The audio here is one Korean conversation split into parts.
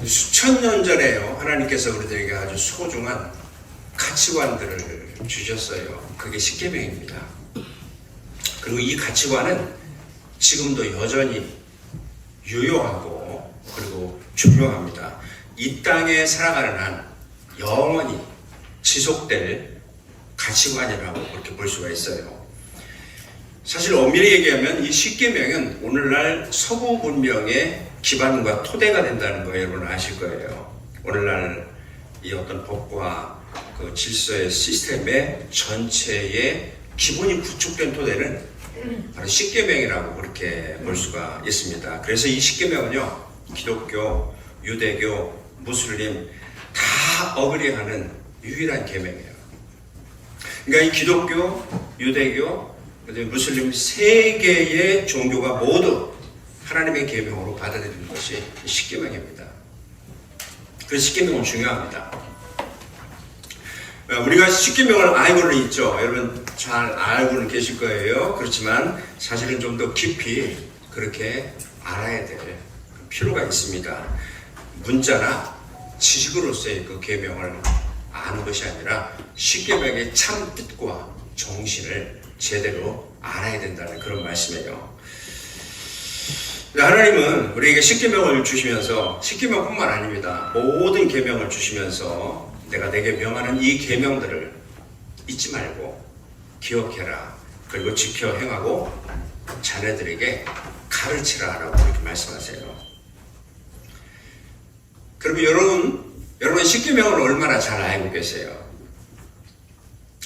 수천 년 전에요, 하나님께서 우리들에게 아주 소중한 가치관들을 주셨어요. 그게 십계명입니다. 그리고 이 가치관은 지금도 여전히 유효하고 그리고 중요합니다. 이 땅에 살아가는 한 영원히 지속될 가치관이라고 그렇게 볼 수가 있어요. 사실 엄밀히 얘기하면 이 십계명은 오늘날 서구 문명의 기반과 토대가 된다는 거 여러분 아실 거예요. 오늘날 이 어떤 법과 그 질서의 시스템의 전체의 기본이 구축된 토대는 바로 십계명이라고 그렇게 볼 수가 있습니다. 그래서 이 십계명은요, 기독교, 유대교, 무슬림 다 어그리하는 유일한 계명이에요. 그러니까 이 기독교, 유대교, 무슬림 세 개의 종교가 모두 하나님의 계명으로 받아들이는 것이 십계명입니다. 그래서 십계명은 중요합니다. 우리가 십계명을 알고는 있죠. 여러분 잘 알고는 계실 거예요. 그렇지만 사실은 좀 더 깊이 그렇게 알아야 될 필요가 있습니다. 문자나 지식으로서의 그 계명을 아는 것이 아니라 십계명의 참 뜻과 정신을 제대로 알아야 된다는 그런 말씀이에요. 하나님은 우리에게 십계명을 주시면서 십계명뿐만 아닙니다. 모든 계명을 주시면서 내가 내게 명하는 이 계명들을 잊지 말고 기억해라. 그리고 지켜 행하고 자녀들에게 가르치라 라고 그렇게 말씀하세요. 그리고 여러분 십계명을 얼마나 잘 알고 계세요?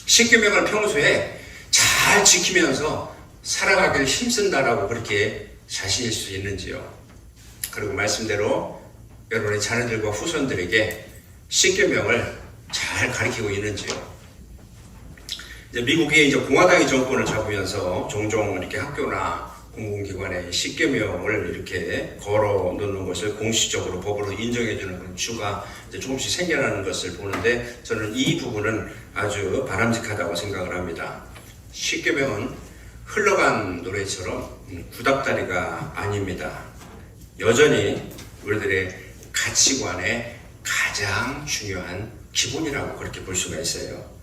십계명을 평소에 잘 지키면서 살아가길 힘쓴다라고 그렇게 자신일 수 있는지요? 그리고 말씀대로 여러분의 자녀들과 후손들에게 십계명을 잘 가르치고 있는지요? 이제 미국이 이제 공화당이 정권을 잡으면서 종종 이렇게 학교나 공공기관에 십계명을 이렇게 걸어 놓는 것을 공식적으로 법으로 인정해주는 그런 주가 이제 조금씩 생겨나는 것을 보는데 저는 이 부분은 아주 바람직하다고 생각을 합니다. 십계명은 흘러간 노래처럼 구닥다리가 아닙니다. 여전히 우리들의 가치관의 가장 중요한 기본이라고 그렇게 볼 수가 있어요.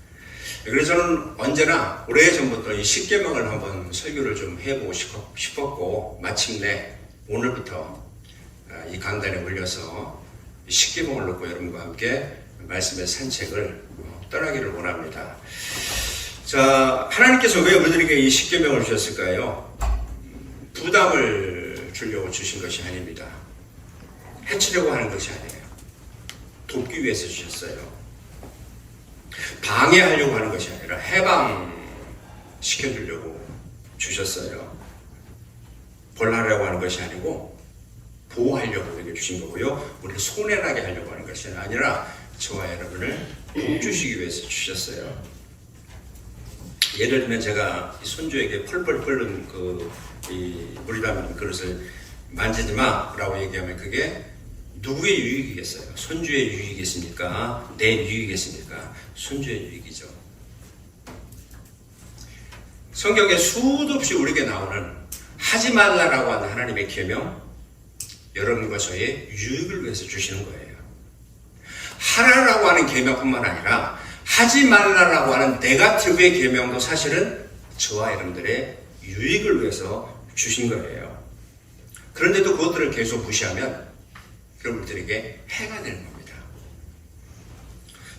그래서 저는 언제나 오래전부터 이 십계명을 한번 설교를 좀 해보고 싶었고 마침내 오늘부터 이 강단에 올려서 십계명을 놓고 여러분과 함께 말씀의 산책을 떠나기를 원합니다. 자, 하나님께서 왜 우리들에게 이 십계명을 주셨을까요? 부담을 주려고 주신 것이 아닙니다. 해치려고 하는 것이 아니에요. 돕기 위해서 주셨어요. 방해하려고 하는 것이 아니라 해방시켜주려고 주셨어요. 벌하려고 하는 것이 아니고 보호하려고 우리에게 주신 거고요. 우리를 손해나게 하려고 하는 것이 아니라 저와 여러분을 복주시기 위해서 주셨어요. 예를 들면 제가 손주에게 펄펄 끓는 이 물이라는 그릇을 만지지 마라고 얘기하면 그게 누구의 유익이겠어요? 손주의 유익이겠습니까? 내 유익이겠습니까? 손주의 유익이죠. 성경에 수도 없이 우리에게 나오는 하지 말라라고 하는 하나님의 계명, 여러분과 저의 유익을 위해서 주시는 거예요. 하라라고 하는 계명뿐만 아니라 하지 말라라고 하는 네거티브의 계명도 사실은 저와 여러분들의 유익을 위해서 주신 거예요. 그런데도 그것들을 계속 무시하면 여러분들에게 해가 되는 겁니다.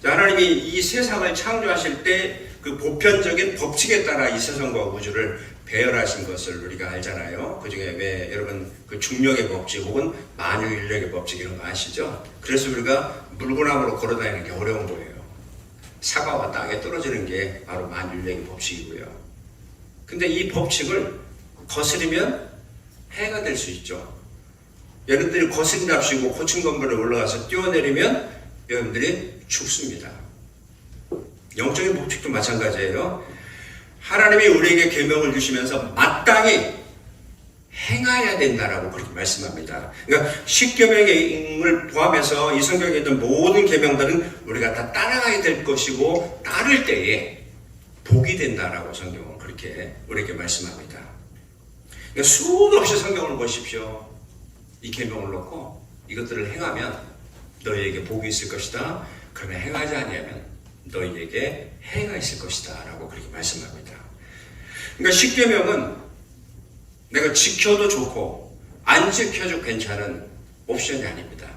하나님이 이 세상을 창조하실 때 그 보편적인 법칙에 따라 이 세상과 우주를 배열하신 것을 우리가 알잖아요. 그 중에 왜 여러분 그 중력의 법칙 혹은 만유인력의 법칙 이런 거 아시죠? 그래서 우리가 물구나무로 걸어다니는 게 어려운 거예요. 사과와 땅에 떨어지는 게 바로 만유인력의 법칙이고요. 근데 이 법칙을 거스르면 해가 될 수 있죠. 여러분들이 거스린답시고 고층 건물에 올라가서 뛰어내리면 여러분들이 죽습니다. 영적인 법칙도 마찬가지예요. 하나님이 우리에게 계명을 주시면서 마땅히 행해야 된다라고 그렇게 말씀합니다. 그러니까 십계명을 포함해서 이 성경에 있는 모든 계명들은 우리가 다 따라가야 될 것이고 따를 때에 복이 된다라고 성경은 그렇게 우리에게 말씀합니다. 그러니까 수도 없이 성경을 보십시오. 이 계명을 놓고 이것들을 행하면 너희에게 복이 있을 것이다. 그러나 행하지 아니하면 너희에게 해가 있을 것이다 라고 그렇게 말씀합니다. 그러니까 십계명은 내가 지켜도 좋고 안 지켜도 괜찮은 옵션이 아닙니다.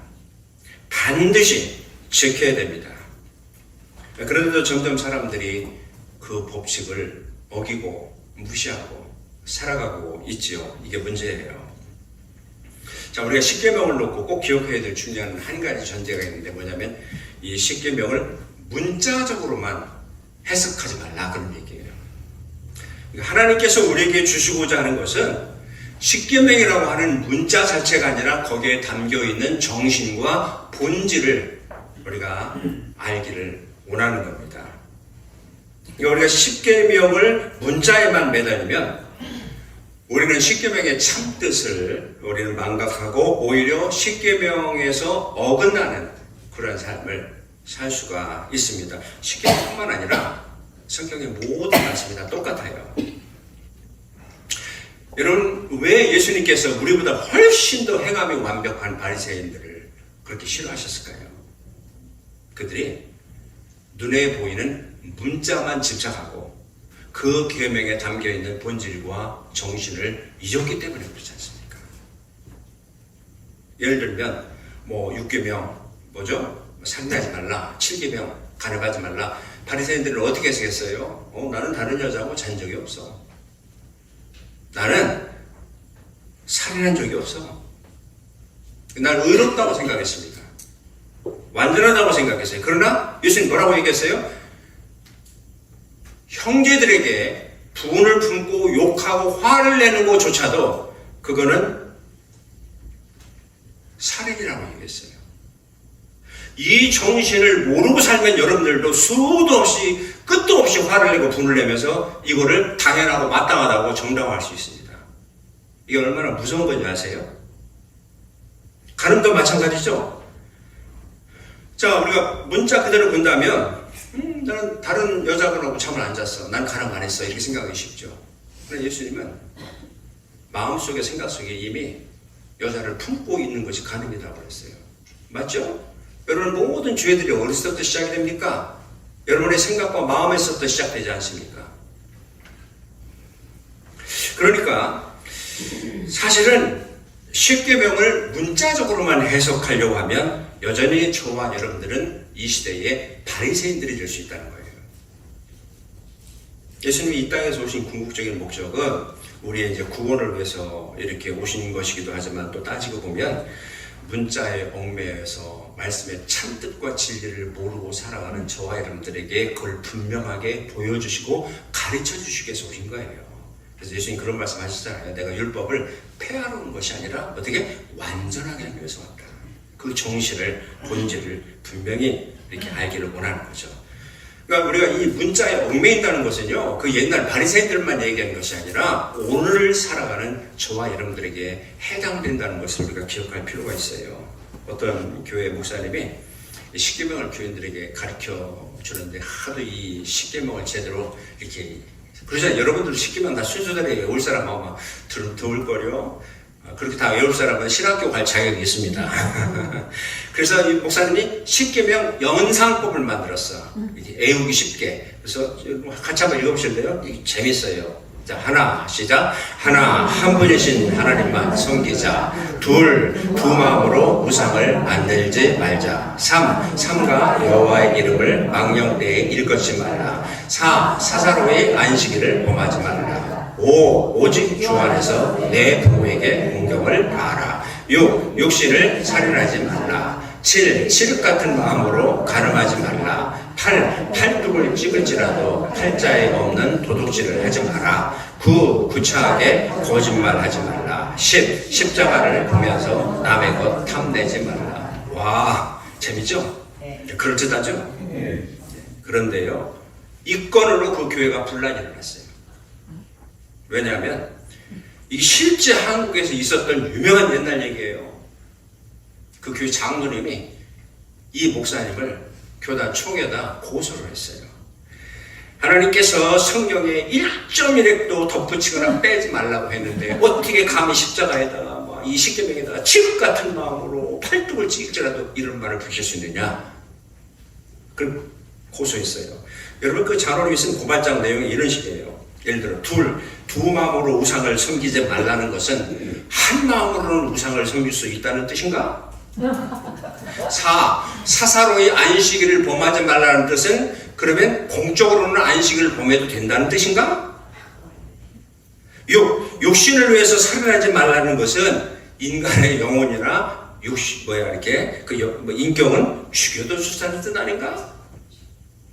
반드시 지켜야 됩니다. 그런데도 점점 사람들이 그 법칙을 어기고 무시하고 살아가고 있지요. 이게 문제예요. 자, 우리가 십계명을 놓고 꼭 기억해야 될 중요한 한 가지 전제가 있는데 뭐냐면 이 십계명을 문자적으로만 해석하지 말라 그런 얘기예요. 하나님께서 우리에게 주시고자 하는 것은 십계명이라고 하는 문자 자체가 아니라 거기에 담겨 있는 정신과 본질을 우리가 알기를 원하는 겁니다. 그러니까 우리가 십계명을 문자에만 매달리면 우리는 십계명의 참뜻을 우리는 망각하고 오히려 십계명에서 어긋나는 그런 삶을 살 수가 있습니다. 십계명뿐만 아니라 성경의 모든 말씀이 다 똑같아요. 여러분, 왜 예수님께서 우리보다 훨씬 더 행함이 완벽한 바리새인들을 그렇게 싫어하셨을까요? 그들이 눈에 보이는 문자만 집착하고 그 계명에 담겨있는 본질과 정신을 잊었기 때문에 그렇지 않습니까? 예를 들면 뭐 6계명 뭐죠? 상대하지 말라, 7계명 간음하지 말라. 바리새인들은 어떻게 해석했어요? 나는 다른 여자하고 잔 적이 없어. 나는 살인한 적이 없어. 난 의롭다고 생각했습니다. 완전하다고 생각했어요. 그러나 예수님 뭐라고 얘기했어요? 형제들에게 분을 품고 욕하고 화를 내는 것조차도 그거는 살인이라고 얘기했어요. 이 정신을 모르고 살면 여러분들도 수도 없이 끝도 없이 화를 내고 분을 내면서 이거를 당연하고 마땅하다고 정당화할 수 있습니다. 이게 얼마나 무서운 건지 아세요? 간음도 마찬가지죠. 자, 우리가 문자 그대로 본다면 나는 다른 여자분하고 잠을 안 잤어. 난 간음 안 했어. 이렇게 생각하기 쉽죠. 그런데 예수님은 마음속에 생각 속에 이미 여자를 품고 있는 것이 간음이라고 그랬어요. 맞죠? 여러분 모든 죄들이 어디서부터 시작이 됩니까? 여러분의 생각과 마음에서부터 시작되지 않습니까? 그러니까 사실은 십계명을 문자적으로만 해석하려고 하면 여전히 저와 여러분들은 이 시대의 바리새인들이 될 수 있다는 거예요. 예수님이 이 땅에서 오신 궁극적인 목적은 우리의 이제 구원을 위해서 이렇게 오신 것이기도 하지만 또 따지고 보면 문자의 얽매여서 말씀의 참뜻과 진리를 모르고 살아가는 저와 여러분들에게 그걸 분명하게 보여주시고 가르쳐 주시기 위해서 오신 거예요. 그래서 예수님 그런 말씀 하시잖아요. 내가 율법을 폐하러 온 것이 아니라 어떻게 완전하게 하기 위해서 왔다. 그 정신을, 본질을 분명히 이렇게 알기를 원하는 거죠. 그러니까 우리가 이 문자에 얽매인다는 것은요, 그 옛날 바리새인들만 얘기하는 것이 아니라 오늘 살아가는 저와 여러분들에게 해당된다는 것을 우리가 기억할 필요가 있어요. 어떤 교회 목사님이 십계명을 교인들에게 가르쳐 주는데 하도 이 십계명을 제대로 이렇게 그러잖아요. 여러분들 십계명 다 순서대로 외울 사람하고 막 더울거려. 그렇게 다 외울 사람은 신학교 갈 자격이 있습니다. 그래서 이 목사님이 십계명 연상법을 만들었어. 애우기 쉽게. 그래서 같이 한번 읽어보실래요? 재밌어요. 자, 하나, 시작. 하나, 한 분이신 하나님만 섬기자. 둘, 두 마음으로 우상을 만들지 말자. 삼가 여호와의 이름을 망령되이 일컫지 말라. 사사로이 안식일을 범하지 말라. 5. 오직 주 안에서 내 부모에게 공경을 다하라. 6. 육신을 살인하지 말라. 7. 칠흑 같은 마음으로 간음하지 말라. 8. 팔뚝을 찍을지라도 팔자에 없는 도둑질을 하지 마라. 9. 구차하게 거짓말하지 말라. 10. 십자가를 보면서 남의 것 탐내지 말라. 와, 재밌죠? 그럴듯하죠? 그런데요, 이 건으로 그 교회가 분란이 일어났어요. 왜냐하면 이게 실제 한국에서 있었던 유명한 옛날 얘기예요. 그 교회 장로님이 이 목사님을 교단 총회에다 고소를 했어요. 하나님께서 성경에 1.1핵도 덧붙이거나 빼지 말라고 했는데 어떻게 감히 십자가에다가 이 십계명에다가 칠흑 같은 마음으로 팔뚝을 찍을지라도 이런 말을 붙일 수 있느냐? 그럼 고소했어요. 여러분 그 잔원에 쓴 고발장 내용이 이런 식이에요. 예를 들어 두 마음으로 우상을 섬기지 말라는 것은 한 마음으로는 우상을 섬길 수 있다는 뜻인가? 4. 사사로이 안식일을 범하지 말라는 뜻은 그러면 공적으로는 안식일을 범해도 된다는 뜻인가? 6. 육신을 위해서 살아나지 말라는 것은 인간의 영혼이나 인격은 죽여도 수사는 뜻 아닌가?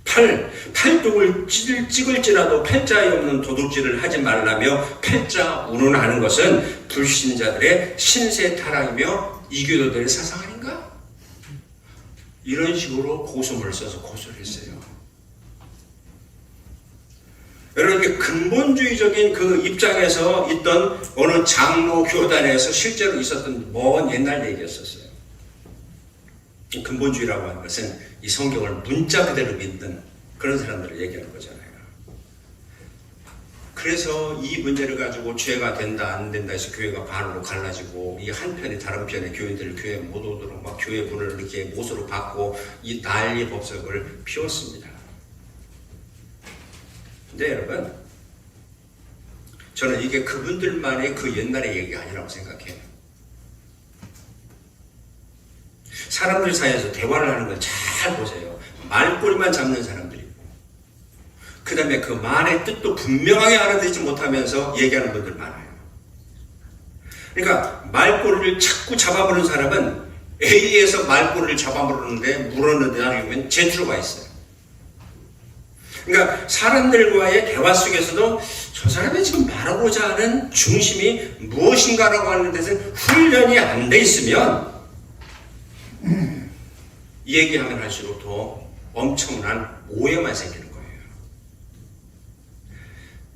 8. 팔뚝을 찍을지라도 팔자에 없는 도둑질을 하지 말라며 팔자 운운하는 것은 불신자들의 신세 타락이며 이교도들의 사상 아닌가? 이런 식으로 고소문을 써서 고소를 했어요. 여러분, 이게 근본주의적인 그 입장에서 있던 어느 장로 교단에서 실제로 있었던 먼 옛날 얘기였었어요. 근본주의라고 하는 것은 이 성경을 문자 그대로 믿는 그런 사람들을 얘기하는 거잖아요. 그래서 이 문제를 가지고 죄가 된다 안 된다 해서 교회가 반으로 갈라지고 이 한편이 다른 편의 교인들을 교회에 못 오도록 막 교회 문을 이렇게 못으로 받고 이 난리 법석을 피웠습니다. 근데 여러분, 저는 이게 그분들만의 그 옛날의 얘기가 아니라고 생각해요. 사람들 사이에서 대화를 하는 걸 잘 보세요. 말꼬리만 잡는 사람들이 있고, 그 다음에 그 말의 뜻도 분명하게 알아듣지 못하면서 얘기하는 분들 많아요. 그러니까 말꼬리를 자꾸 잡아보는 사람은 A에서 말꼬리를 물었는데 나중에 제트로가 있어요. 그러니까 사람들과의 대화 속에서도 저 사람이 지금 말하고자 하는 중심이 무엇인가라고 하는 데서는 훈련이 안 돼 있으면 얘기하면 할수록 더 엄청난 오해만 생기는 거예요.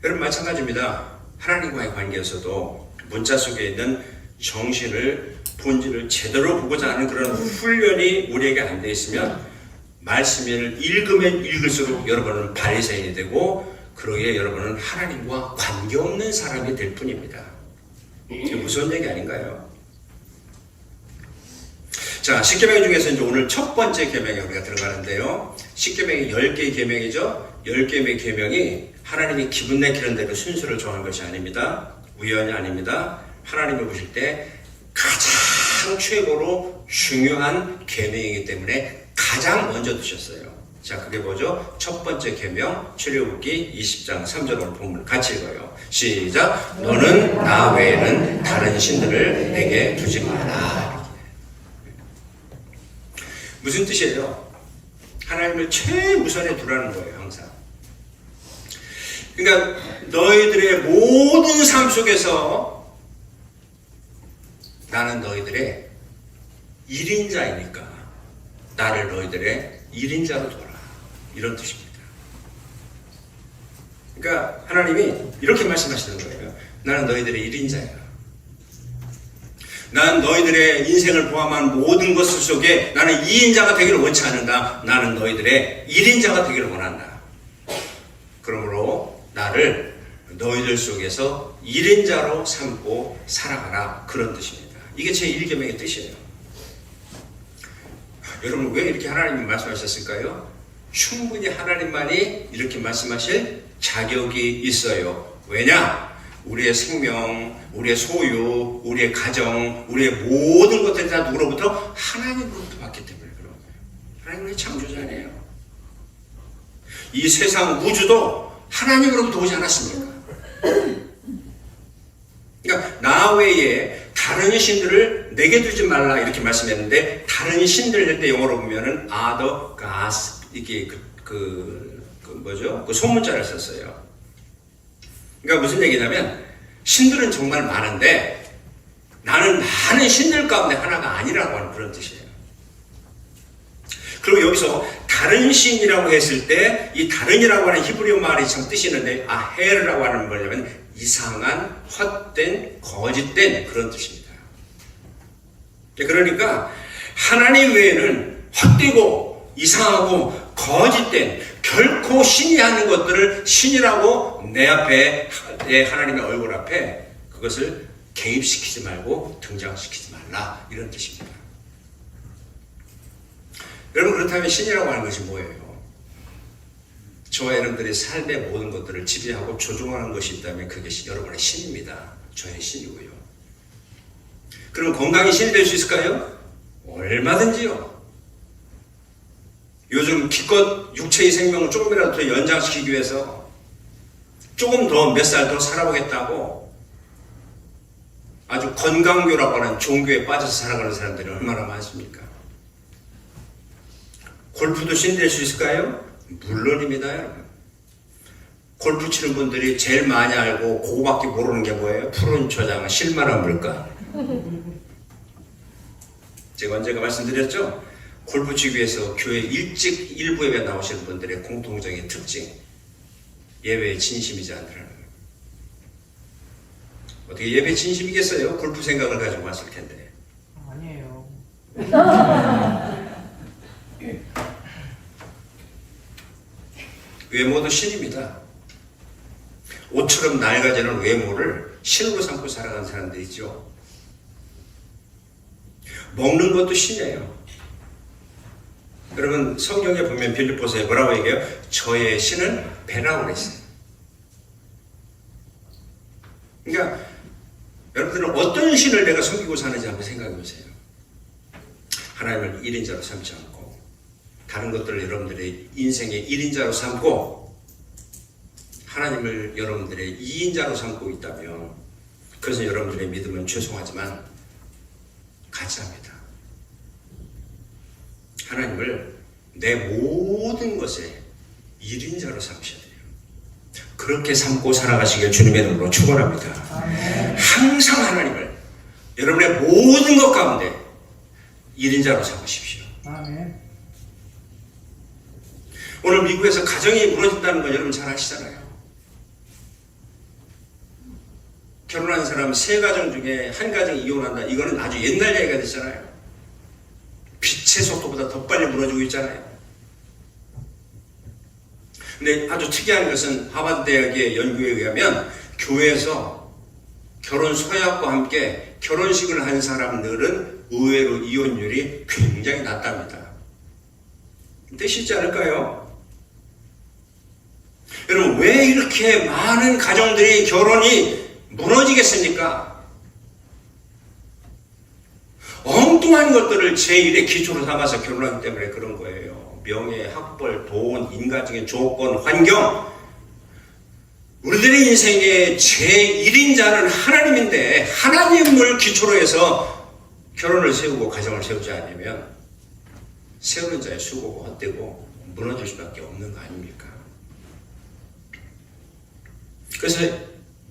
여러분 마찬가지입니다. 하나님과의 관계에서도 문자 속에 있는 정신을 본질을 제대로 보고자 하는 그런 훈련이 우리에게 안 돼 있으면 말씀을 읽으면 읽을수록 여러분은 바리새인이 되고 그러기에 여러분은 하나님과 관계없는 사람이 될 뿐입니다. 이게 무서운 얘기 아닌가요? 자, 10계명 중에서 이제 오늘 첫 번째 계명에 우리가 들어가는데요. 10계명이 10개의 계명이죠. 10개의 계명이 하나님이 기분 내키는 대로 순서를 정한 것이 아닙니다. 우연이 아닙니다. 하나님을 보실 때 가장 최고로 중요한 계명이기 때문에 가장 먼저 두셨어요. 자, 그게 뭐죠? 첫 번째 계명, 출애굽기 20장 3절 오늘 본문 같이 읽어요. 시작. 너는 나 외에는 다른 신들을 내게 두지 마라. 무슨 뜻이에요? 하나님을 최우선에 두라는 거예요, 항상. 그러니까 너희들의 모든 삶 속에서 나는 너희들의 1인자이니까 나를 너희들의 1인자로 둬라. 이런 뜻입니다. 그러니까 하나님이 이렇게 말씀하시는 거예요. 나는 너희들의 1인자야. 난 너희들의 인생을 포함한 모든 것들 속에 나는 2인자가 되기를 원치 않는다. 나는 너희들의 1인자가 되기를 원한다. 그러므로 나를 너희들 속에서 1인자로 삼고 살아가라. 그런 뜻입니다. 이게 제 1계명의 뜻이에요. 여러분 왜 이렇게 하나님이 말씀하셨을까요? 충분히 하나님만이 이렇게 말씀하실 자격이 있어요. 왜냐? 우리의 생명, 우리의 소유, 우리의 가정, 우리의 모든 것들이 다 누구로부터? 하나님으로부터 왔기 때문에 그런 거예요. 하나님은 창조자네요. 이 세상 우주도 하나님으로부터 오지 않았습니까? 그러니까 나 외에 다른 신들을 내게 두지 말라 이렇게 말씀했는데 다른 신들 할 때 영어로 보면은 other gods 이게 뭐죠? 그 소문자를 썼어요. 그러니까 무슨 얘기냐면 신들은 정말 많은데 나는 많은 신들 가운데 하나가 아니라고 하는 그런 뜻이에요. 그리고 여기서 다른 신이라고 했을 때 이 다른이라고 하는 히브리어 말이 참 뜻이 있는데 헤르라고 하는 뭐냐면 이상한 헛된 거짓된 그런 뜻입니다. 그러니까 하나님 외에는 헛되고 이상하고 거짓된 결코 신이 하는 것들을 신이라고 내 앞에 내 하나님의 얼굴 앞에 그것을 개입시키지 말고 등장시키지 말라 이런 뜻입니다. 여러분, 그렇다면 신이라고 하는 것이 뭐예요? 저와 여러분들의 삶의 모든 것들을 지배하고 조종하는 것이 있다면 그게 여러분의 신입니다. 저의 신이고요. 그럼 건강이 신이 될 수 있을까요? 얼마든지요. 요즘 기껏 육체의 생명을 조금이라도 더 연장시키기 위해서 조금 더 몇 살 더 살아보겠다고 아주 건강교라고 하는 종교에 빠져서 살아가는 사람들이 얼마나 많습니까? 골프도 신이 될 수 있을까요? 물론입니다, 여러분. 골프 치는 분들이 제일 많이 알고 그거밖에 모르는 게 뭐예요? 푸른 초장, 실만한 물가. 제가 언젠가 말씀드렸죠? 골프 치기 위해서 교회 일찍 일부 예배 나오시는 분들의 공통적인 특징, 예배에 진심이지 않더라는 거예요. 어떻게 예배에 진심이겠어요? 골프 생각을 가지고 왔을 텐데. 아니에요. 외모도 신입니다. 옷처럼 낡아지는 외모를 신으로 삼고 살아가는 사람들이 있죠. 먹는 것도 신이에요. 여러분, 성경에 보면 빌립보서에 뭐라고 얘기해요? 저의 신은 배라고 그랬어요. 그러니까 여러분들은 어떤 신을 내가 섬기고 사는지 한번 생각해 보세요. 하나님을 1인자로 삼지 않고 다른 것들을 여러분들의 인생의 1인자로 삼고 하나님을 여러분들의 2인자로 삼고 있다면 그래서 여러분들의 믿음은 죄송하지만 가짜입니다. 하나님을 내 모든 것에 1인자로 삼으셔야 돼요. 그렇게 삼고 살아가시길 주님의 이름으로 축원합니다. 항상 하나님을 여러분의 모든 것 가운데 1인자로 삼으십시오. 아멘. 오늘 미국에서 가정이 무너진다는 건 여러분 잘 아시잖아요. 결혼한 사람 3가정 중에 한 가정이 이혼한다. 이거는 아주 옛날 얘기가 됐잖아요. 빛의 속도보다 더 빨리 무너지고 있잖아요. 근데 아주 특이한 것은 하버드 대학의 연구에 의하면 교회에서 결혼 서약과 함께 결혼식을 한 사람들은 의외로 이혼율이 굉장히 낮답니다. 뜻이지 않을까요? 여러분, 왜 이렇게 많은 가정들이 결혼이 무너지겠습니까? 엉뚱한 것들을 제1의 기초로 삼아서 결혼하기 때문에 그런 거예요. 명예, 학벌, 돈, 인간적인 조건, 환경. 우리들의 인생의 제1인자는 하나님인데 하나님을 기초로 해서 결혼을 세우고 가정을 세우지 않으면 세우는 자의 수고가 헛되고 무너질 수밖에 없는 거 아닙니까? 그래서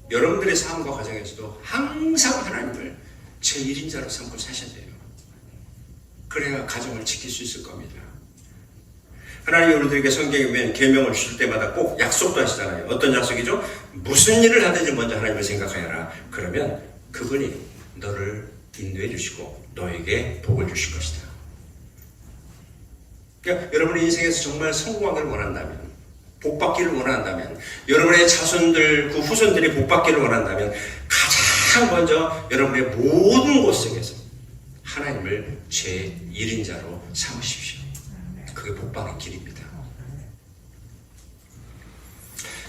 여러분들의 삶과 가정에서도 항상 하나님을 제1인자로 삼고 사셔야 돼요. 그래야 가정을 지킬 수 있을 겁니다. 하나님이 우리들에게 성경에 보면 계명을 주실 때마다 꼭 약속도 하시잖아요. 어떤 약속이죠? 무슨 일을 하든지 먼저 하나님을 생각하여라. 그러면 그분이 너를 인도해 주시고 너에게 복을 주실 것이다. 그러니까 여러분의 인생에서 정말 성공하기를 원한다면, 복받기를 원한다면, 여러분의 자손들, 그 후손들이 복받기를 원한다면 가장 먼저 여러분의 모든 곳 속에서 하나님을 제1인자로 삼으십시오. 그게 복받의 길입니다.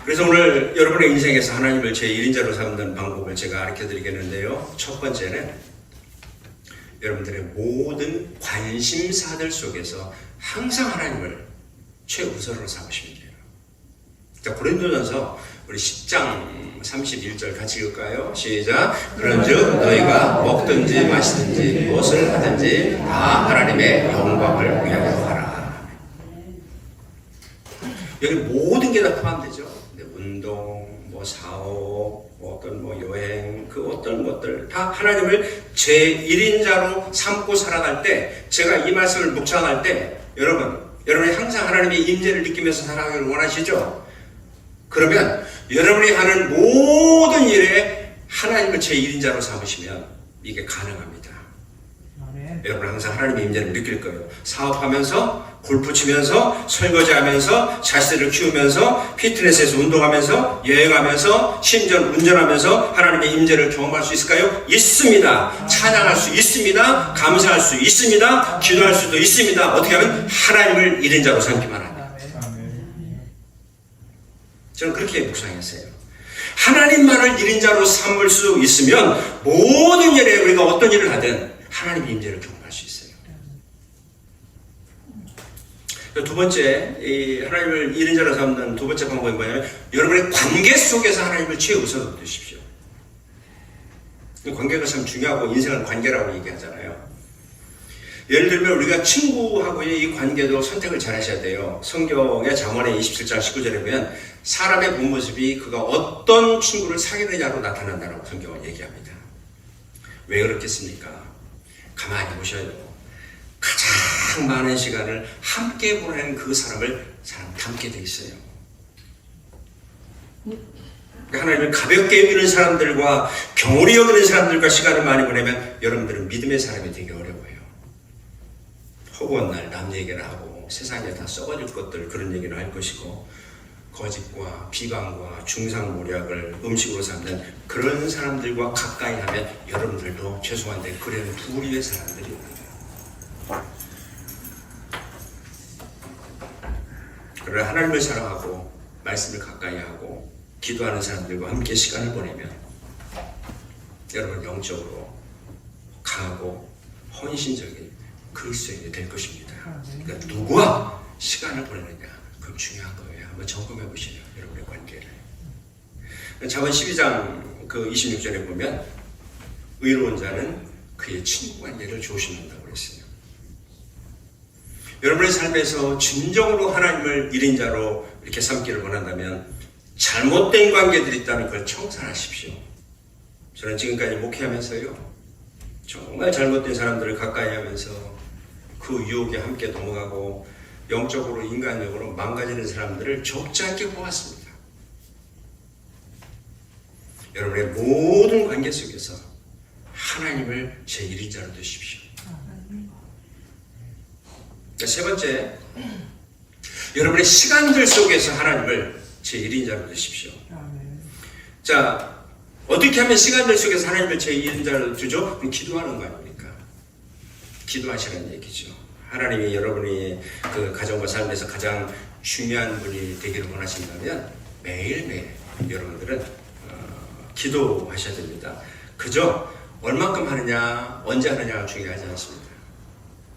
그래서 오늘 여러분의 인생에서 하나님을 제1인자로 삼는 방법을 제가 가르쳐 드리겠는데요. 첫 번째는 여러분들의 모든 관심사들 속에서 항상 하나님을 최우선으로 삼으시면 돼요. 자, 고린도전서 우리 10장 31절 같이 읽을까요? 시작. 그런즉 너희가 먹든지 마시든지 무엇을 하든지 다 하나님의 영광을 위하여 하라. 여기 모든 게 다 포함되죠. 운동, 사업, 어떤 여행, 그 어떤 것들 다 하나님을 제1인자로 삼고 살아갈 때, 제가 이 말씀을 묵상할 때 여러분이 항상 하나님의 임재를 느끼면서 살아가기를 원하시죠? 그러면 여러분이 하는 모든 일에 하나님을 제1인자로 삼으시면 이게 가능합니다. 여러분 항상 하나님의 임재를 느낄 거예요. 사업하면서, 골프 치면서, 설거지하면서, 자식들을 키우면서, 피트니스에서 운동하면서, 여행하면서, 심지어 운전하면서 하나님의 임재를 경험할 수 있을까요? 있습니다. 찬양할 수 있습니다. 감사할 수 있습니다. 기도할 수도 있습니다. 어떻게 하면 하나님을 1인자로 삼기만 합니다. 저는 그렇게 묵상했어요. 하나님만을 1인자로 삼을 수 있으면 모든 일에 우리가 어떤 일을 하든 하나님의 임재를 경험할 수 있어요. 두 번째, 이 하나님을 1인자로 삼는 두 번째 방법이 뭐냐면 여러분의 관계 속에서 하나님을 최우선으로 두십시오. 관계가 참 중요하고 인생은 관계라고 얘기하잖아요. 예를 들면 우리가 친구하고의 이 관계도 선택을 잘 하셔야 돼요. 성경의 잠언의 27장 19절에 보면 사람의 본 모습이 그가 어떤 친구를 사귀느냐로 나타난다고 성경은 얘기합니다. 왜 그렇겠습니까? 가만히 보셔요. 가장 많은 시간을 함께 보내는 그 사람을 사람 닮게 돼 있어요. 하나님을 가볍게 여기는 사람들과 경홀히 여기는 사람들과 시간을 많이 보내면 여러분들은 믿음의 사람이 되기 어려워요. 허구한 날 남 얘기를 하고 세상에 다 썩어질 것들 그런 얘기를 할 것이고 거짓과 비방과 중상모략을 음식으로 삼는 그런 사람들과 가까이 하면 여러분들도 죄송한데 그런 부류의 사람들입니다. 그러나 하나님을 사랑하고 말씀을 가까이 하고 기도하는 사람들과 함께 시간을 보내면 여러분 영적으로 강하고 헌신적인 그리스도인이 될 것입니다. 그러니까 누구와 시간을 보내느냐 그건 중요한 거예요. 한번 점검해 보시죠. 여러분의 관계를. 잠언 12장 그 26절에 보면 의로운 자는 그의 친구 관계를 조심한다고 그랬어요. 여러분의 삶에서 진정으로 하나님을 1인자로 이렇게 삼기를 원한다면 잘못된 관계들이 있다는 걸 청산하십시오. 저는 지금까지 목회하면서요. 정말 잘못된 사람들을 가까이 하면서 그 유혹에 함께 넘어가고 영적으로 인간적으로 망가지는 사람들을 적지 않게 보았습니다. 여러분의 모든 관계 속에서 하나님을 제1인자로 두십시오. 세 번째, 여러분의 시간들 속에서 하나님을 제1인자로 두십시오. 자, 어떻게 하면 시간들 속에서 하나님을 제1인자로 두죠? 그럼 기도하는 거 아닙니까? 기도하시라는 얘기죠. 하나님이 여러분이 그 가정과 삶에서 가장 중요한 분이 되기를 원하신다면 매일매일 여러분들은 기도하셔야 됩니다. 그저 얼만큼 하느냐, 언제 하느냐가 중요하지 않습니다.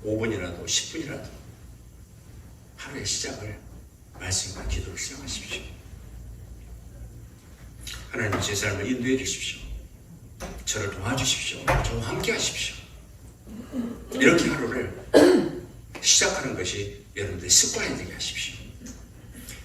5분이라도 10분이라도 하루의 시작을 말씀과 기도를 시작하십시오. 하나님 제 삶을 인도해 주십시오. 저를 도와주십시오. 저와 함께 하십시오. 이렇게 하루를 시작하는 것이 여러분들의 습관이 되게 하십시오.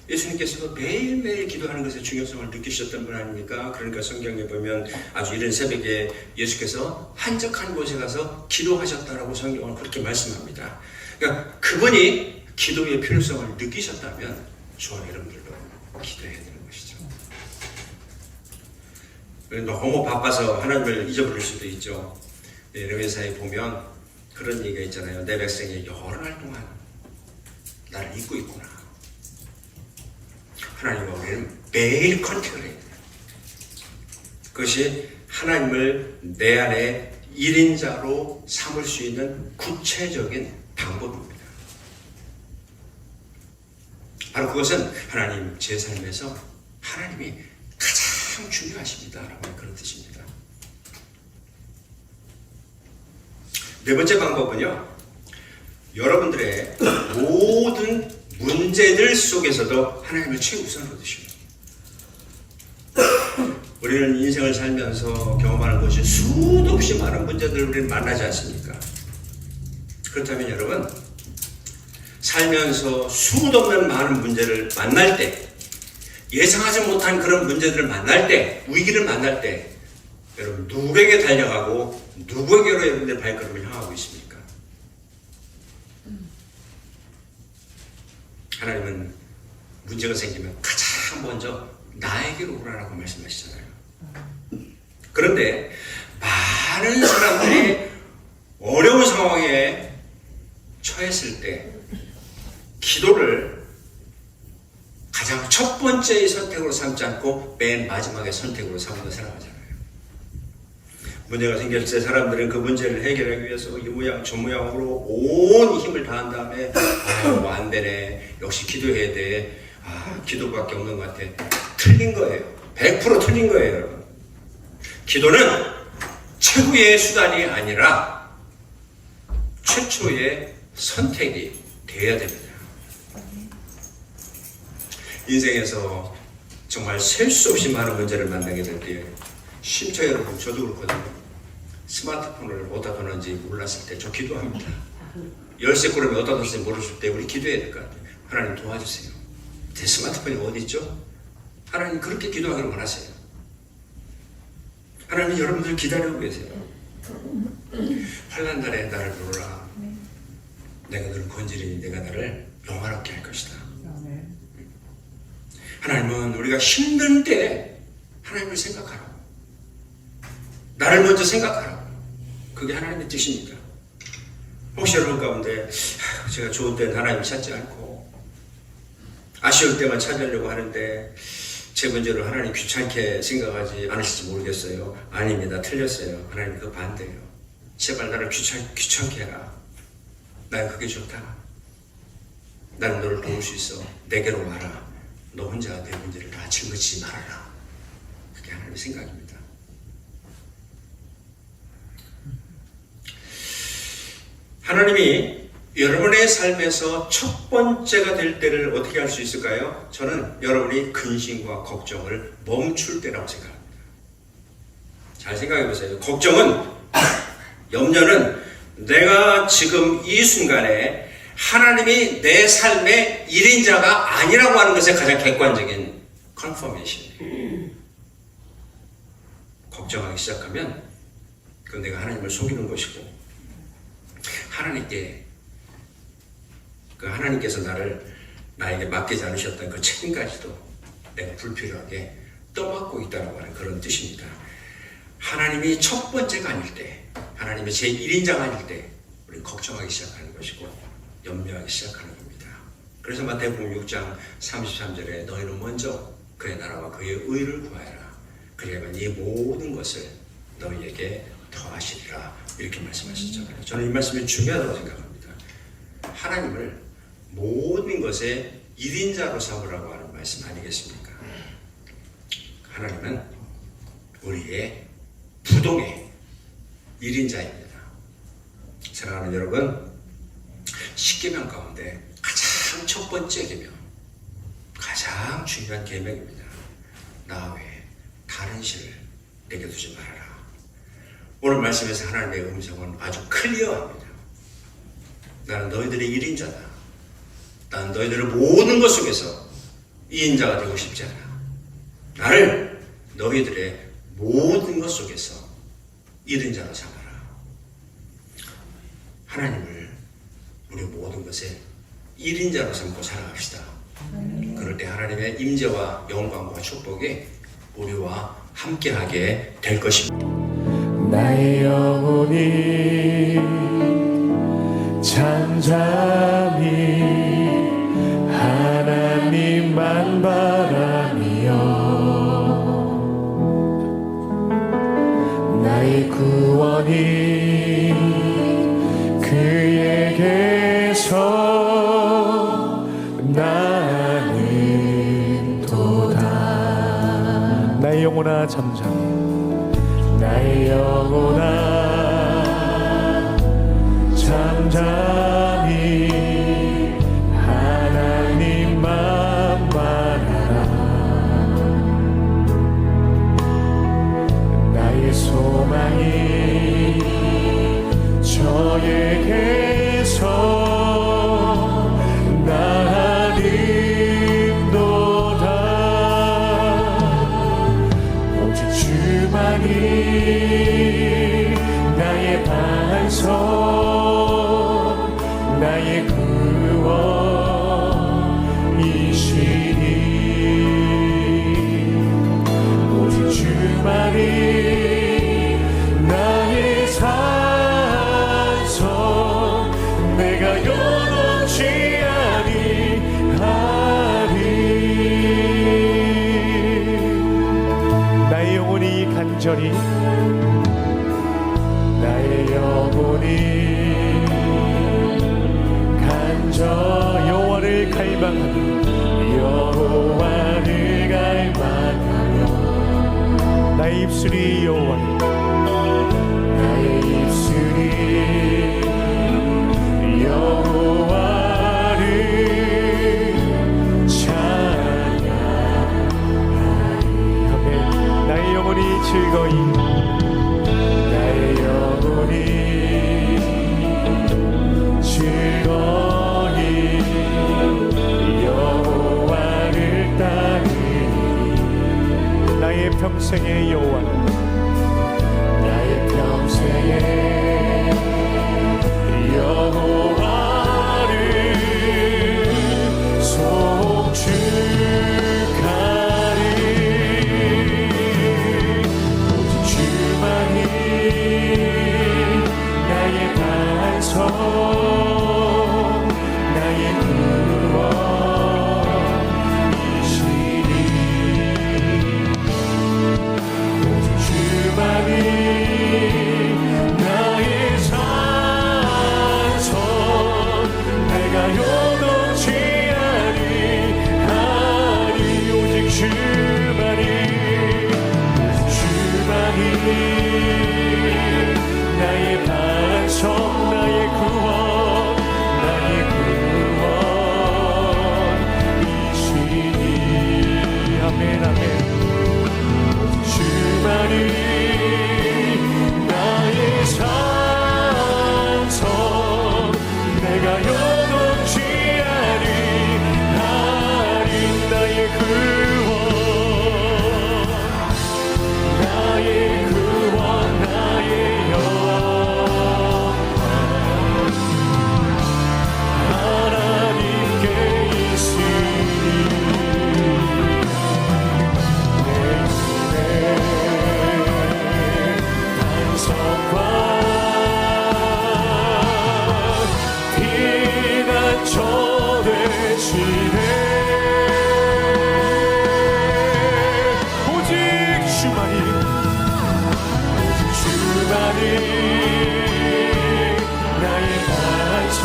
예수님께서도 매일매일 기도하는 것의 중요성을 느끼셨던 분 아닙니까? 그러니까 성경에 보면 아주 이른 새벽에 예수께서 한적한 곳에 가서 기도하셨다라고 성경은 그렇게 말씀합니다. 그러니까 그분이 기도의 필요성을 느끼셨다면 저와 여러분들도 기도해야 되는 것이죠. 너무 바빠서 하나님을 잊어버릴 수도 있죠. 레위기사에 보면 그런 얘기가 있잖아요. 내 백성이 여러 날 동안 나를 잊고 있구나. 하나님과 우리는 매일 컨택을 해야 돼요. 그것이 하나님을 내 안에 1인자로 삼을 수 있는 구체적인 방법입니다. 바로 그것은 하나님 제 삶에서 하나님이 가장 중요하십니다라고 그런 뜻입니다. 네 번째 방법은요. 여러분들의 모든 문제들 속에서도 하나님을 최우선으로 두십니다. 우리는 인생을 살면서 경험하는 것이 수도 없이 많은 문제들을 우리는 만나지 않습니까? 그렇다면 여러분, 살면서 수도 없는 많은 문제를 만날 때, 예상하지 못한 그런 문제들을 만날 때, 위기를 만날 때, 여러분 누구에게 달려가고 누구에게로 여러분들의 발걸음을 향하고 있습니까? 하나님은 문제가 생기면 가장 먼저 나에게로 오라라고 말씀하시잖아요. 그런데 많은 사람들이 어려운 상황에 처했을 때 기도를 가장 첫 번째의 선택으로 삼지 않고 맨 마지막의 선택으로 삼는 사람이잖아요. 문제가 생겼을 때 사람들은 그 문제를 해결하기 위해서 이 모양 저 모양으로 온 힘을 다한 다음에 안 되네, 역시 기도해야 돼, 기도밖에 없는 것 같아. 틀린 거예요. 100% 틀린 거예요, 여러분. 기도는 최후의 수단이 아니라 최초의 선택이 되어야 됩니다. 인생에서 정말 셀 수 없이 많은 문제를 만나게 될 때, 심지어 여러분 저도 그렇거든요. 스마트폰을 어디다 뒀는지 몰랐을 때 저 기도합니다. 열쇠 고르면 어디다 뒀는지 모르실 때 우리 기도해야 될 것 같아요. 하나님 도와주세요. 제 스마트폰이 어디 있죠? 하나님 그렇게 기도하기를 원하세요. 하나님 여러분들 기다리고 계세요. 환난 날에 나를 부르라. 내가 너를 건지리니 내가 나를 영화롭게 할 것이다. 하나님은 우리가 힘든 때 하나님을 생각하라고, 나를 먼저 생각하라고, 그게 하나님의 뜻입니다. 혹시 여러분 가운데 제가 좋은 때는 하나님을 찾지 않고 아쉬울 때만 찾으려고 하는데 제 문제로 하나님 귀찮게 생각하지 않으실지 모르겠어요. 아닙니다. 틀렸어요. 하나님 그거 반대예요. 제발 나를 귀찮게 해라. 난 그게 좋다. 나는 너를 도울 수 있어. 내게로 와라. 너 혼자 내 문제를 다 짊어지지 말아라. 그게 하나님의 생각입니다. 하나님이 여러분의 삶에서 첫 번째가 될 때를 어떻게 할 수 있을까요? 저는 여러분이 근심과 걱정을 멈출 때라고 생각합니다. 잘 생각해 보세요. 걱정은, 염려는 내가 지금 이 순간에 하나님이 내 삶의 1인자가 아니라고 하는 것에 가장 객관적인 컨퍼메이션이에요. 걱정하기 시작하면 그건 내가 하나님을 속이는 것이고, 하나님께서 나에게 맡기지 않으셨던 그 책임까지도 내가 불필요하게 떠맡고 있다고 하는 그런 뜻입니다. 하나님이 첫 번째가 아닐 때, 하나님의 제1인자가 아닐 때 우리는 걱정하기 시작하는 것이고 염려하기 시작하는 겁니다. 그래서 마태복음 6장 33절에 너희는 먼저 그의 나라와 그의 의를 구하여라. 그리하면 이 모든 것을 너희에게 더하시리라. 이렇게 말씀하셨잖아요. 저는 이 말씀이 중요하다고 생각합니다. 하나님을 모든 것에 1인자로 삼으라고 하는 말씀 아니겠습니까? 하나님은 우리의 부동의 1인자입니다. 사랑하는 여러분, 10계명 가운데 가장 첫 번째 계명, 가장 중요한 계명입니다. 나 외에 다른 신을 내게 두지 말아라. 오늘 말씀에서 하나님의 음성은 아주 클리어합니다. 나는 너희들의 1인자다. 나는 너희들의 모든 것 속에서 2인자가 되고 싶지 않아. 나를 너희들의 모든 것 속에서 1인자로 삼아라. 하나님을 우리 모든 것에 1인자로 삼고 살아갑시다. 그럴 때 하나님의 임재와 영광과 축복이 우리와 함께하게 될 것입니다. 나의 영혼이 잠잠히 하나님만 바라며 나의 구원이 그에게서 나는 도다. 나의 영혼아 잠잠히, 나의 영혼아 잠잠히 하나님만 바라라. 나의 소망이 저에게서 나는 도다. 오직 주만이 나의 반석 내가 요동치 아니하리. 나의 영혼이 간절히 나의 영혼이 여호와를 갈망하며 여호와를 갈망하며 나의 입술이 여호와를 나의 입술이 여호와를 찬양하리. 아멘. 나의 영혼이 즐거이 나의 영혼이 즐거이 여호와를 따르리. 나의 평생의 여호와는 나의 평생의 여호와를 송축하리. 오직 주만이 나의 반석 나의 구원이시니. 오직 주만이 나의 산성 내가 요동치 아니하리. 오직 주만이 나의 반석 나의 구원 나의 구원이시니. 아멘 아멘. 주만이 나의 산성 내가 요동치 아니하리. 나의 구원 나의 구원 나의 영원 하나님께 있으리. 내 눈에 반석과 피난처 되시네. 오직 주만이 나의 반석